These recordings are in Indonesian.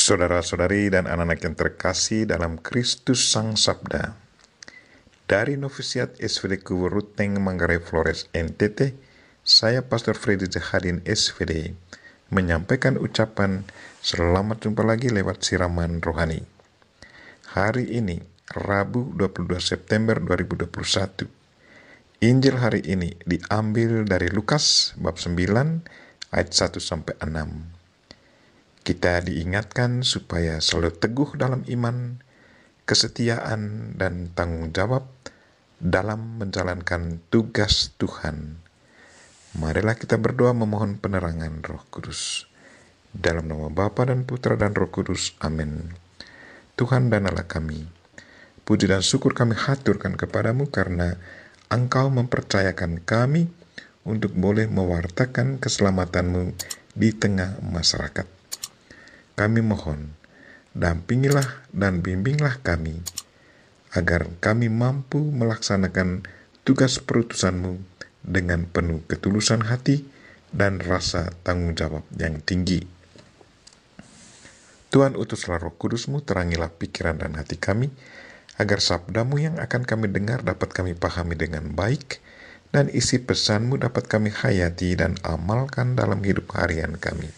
Saudara-saudari dan anak-anak yang terkasih dalam Kristus Sang Sabda, dari Novisiat SVD Kuburuteng Manggarai Flores NTT, saya Pastor Freddy Zahadin SVD menyampaikan ucapan selamat jumpa lagi lewat siraman rohani. Hari ini, Rabu 22 September 2021, Injil hari ini diambil dari Lukas bab 9 ayat 1-6. Kita diingatkan supaya selalu teguh dalam iman, kesetiaan, dan tanggung jawab dalam menjalankan tugas Tuhan. Marilah kita berdoa memohon penerangan Roh Kudus. Dalam nama Bapa dan Putra dan Roh Kudus. Amin. Tuhan dan Allah kami, puji dan syukur kami haturkan kepadamu karena Engkau mempercayakan kami untuk boleh mewartakan keselamatanmu di tengah masyarakat. Kami mohon, dampingilah dan bimbinglah kami, agar kami mampu melaksanakan tugas perutusanmu dengan penuh ketulusan hati dan rasa tanggung jawab yang tinggi. Tuhan, utuslah Roh Kudusmu, terangilah pikiran dan hati kami, agar sabdamu yang akan kami dengar dapat kami pahami dengan baik, dan isi pesanmu dapat kami hayati dan amalkan dalam hidup harian kami.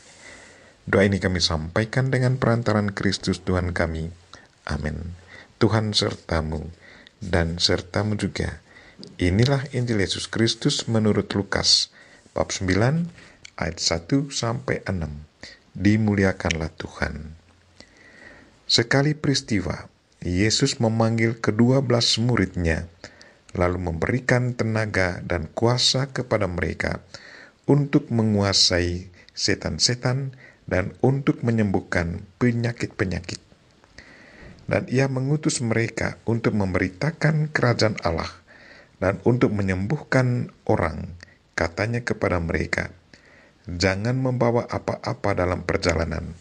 Doa ini kami sampaikan dengan perantaran Kristus Tuhan kami. Amin. Tuhan sertamu dan sertamu juga. Inilah Injil Yesus Kristus menurut Lukas bab 9 ayat 1-6. Dimuliakanlah Tuhan. Sekali peristiwa, Yesus memanggil ke-12 muridnya, lalu memberikan tenaga dan kuasa kepada mereka untuk menguasai setan-setan dan untuk menyembuhkan penyakit-penyakit. Dan ia mengutus mereka untuk memberitakan kerajaan Allah dan untuk menyembuhkan orang. Katanya kepada mereka, jangan membawa apa-apa dalam perjalanan.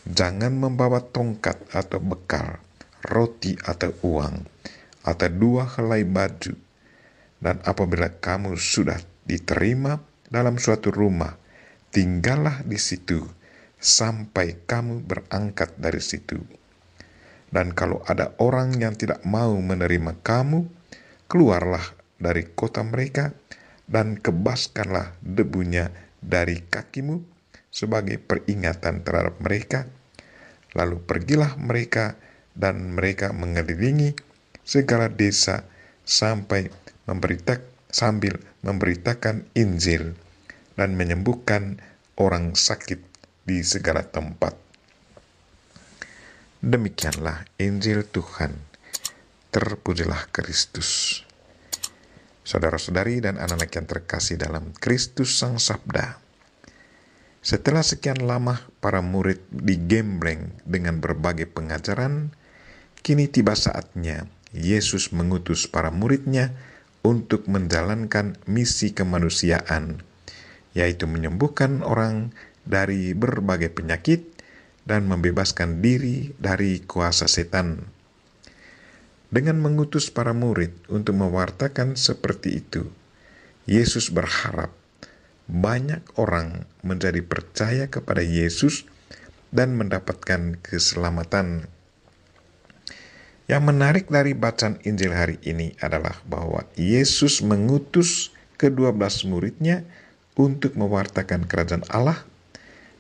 Jangan membawa tongkat atau bekal, roti atau uang, atau 2 helai baju. Dan apabila kamu sudah diterima dalam suatu rumah, tinggallah di situ sampai kamu berangkat dari situ. Dan kalau ada orang yang tidak mau menerima kamu, keluarlah dari kota mereka dan kebaskanlah debunya dari kakimu sebagai peringatan terhadap mereka. Lalu pergilah mereka dan mereka mengelilingi segala desa sambil memberitakan Injil dan menyembuhkan orang sakit di segala tempat. Demikianlah Injil Tuhan. Terpujilah Kristus. Saudara-saudari dan anak-anak yang terkasih dalam Kristus Sang Sabda, setelah sekian lama para murid digembleng dengan berbagai pengajaran, kini tiba saatnya Yesus mengutus para muridnya untuk menjalankan misi kemanusiaan, yaitu menyembuhkan orang dari berbagai penyakit dan membebaskan diri dari kuasa setan. Dengan mengutus para murid untuk mewartakan seperti itu, Yesus berharap banyak orang menjadi percaya kepada Yesus dan mendapatkan keselamatan. Yang menarik dari bacaan Injil hari ini adalah bahwa Yesus mengutus ke-12 muridnya untuk mewartakan kerajaan Allah,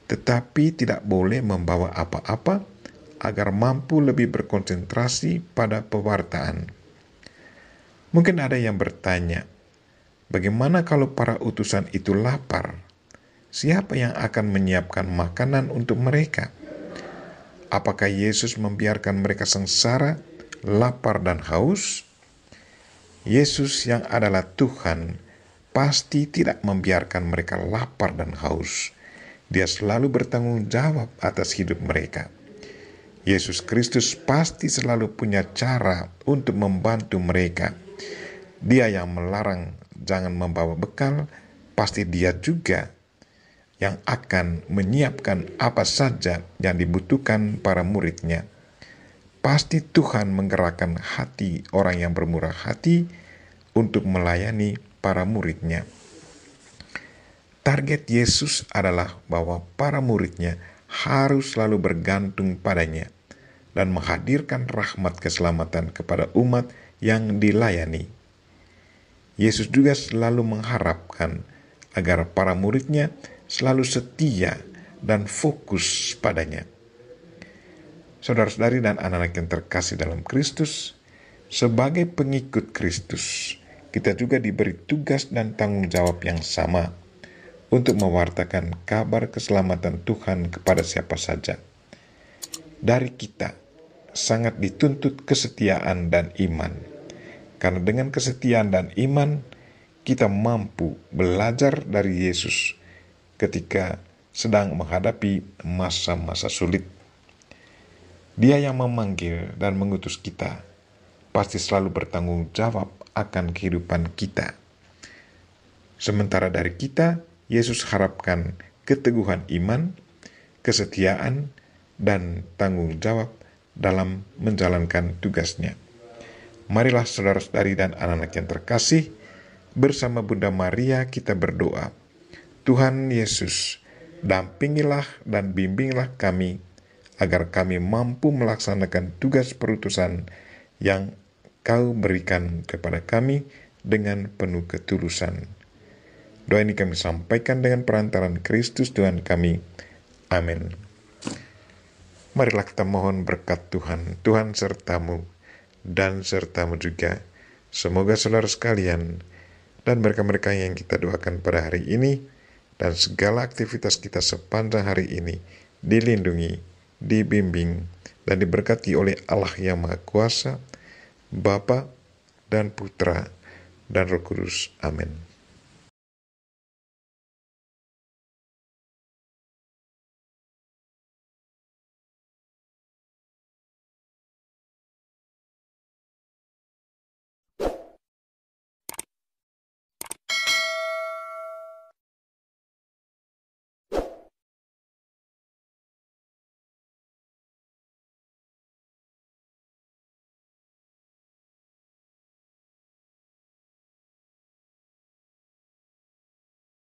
tetapi tidak boleh membawa apa-apa agar mampu lebih berkonsentrasi pada pewartaan. Mungkin ada yang bertanya, bagaimana kalau para utusan itu lapar? Siapa yang akan menyiapkan makanan untuk mereka? Apakah Yesus membiarkan mereka sengsara, lapar dan haus? Yesus yang adalah Tuhan pasti tidak membiarkan mereka lapar dan haus. Dia selalu bertanggung jawab atas hidup mereka. Yesus Kristus pasti selalu punya cara untuk membantu mereka. Dia yang melarang jangan membawa bekal, pasti dia juga yang akan menyiapkan apa saja yang dibutuhkan para muridnya. Pasti Tuhan menggerakkan hati orang yang bermurah hati untuk melayani para muridnya. Target Yesus adalah bahwa para muridnya harus selalu bergantung padanya dan menghadirkan rahmat keselamatan kepada umat yang dilayani. Yesus juga selalu mengharapkan agar para muridnya selalu setia dan fokus padanya. Saudara-saudari dan anak-anak yang terkasih dalam Kristus, sebagai pengikut Kristus, kita juga diberi tugas dan tanggung jawab yang sama untuk mewartakan kabar keselamatan Tuhan kepada siapa saja. Dari kita sangat dituntut kesetiaan dan iman, karena dengan kesetiaan dan iman kita mampu belajar dari Yesus ketika sedang menghadapi masa-masa sulit. Dia yang memanggil dan mengutus kita pasti selalu bertanggung jawab akan kehidupan kita. Sementara dari kita, Yesus harapkan keteguhan iman, kesetiaan, dan tanggung jawab dalam menjalankan tugasnya. Marilah saudara-saudari dan anak-anak yang terkasih, bersama Bunda Maria kita berdoa. Tuhan Yesus, dampingilah dan bimbinglah kami, agar kami mampu melaksanakan tugas perutusan yang Kau berikan kepada kami dengan penuh ketulusan. Doa ini kami sampaikan dengan perantaraan Kristus Tuhan kami. Amin. Marilah kita mohon berkat Tuhan. Tuhan sertamu dan sertamu juga. Semoga saudara sekalian dan mereka-mereka yang kita doakan pada hari ini dan segala aktivitas kita sepanjang hari ini dilindungi, dibimbing, dan diberkati oleh Allah yang Maha Kuasa, Bapa dan Putra dan Roh Kudus. Amin.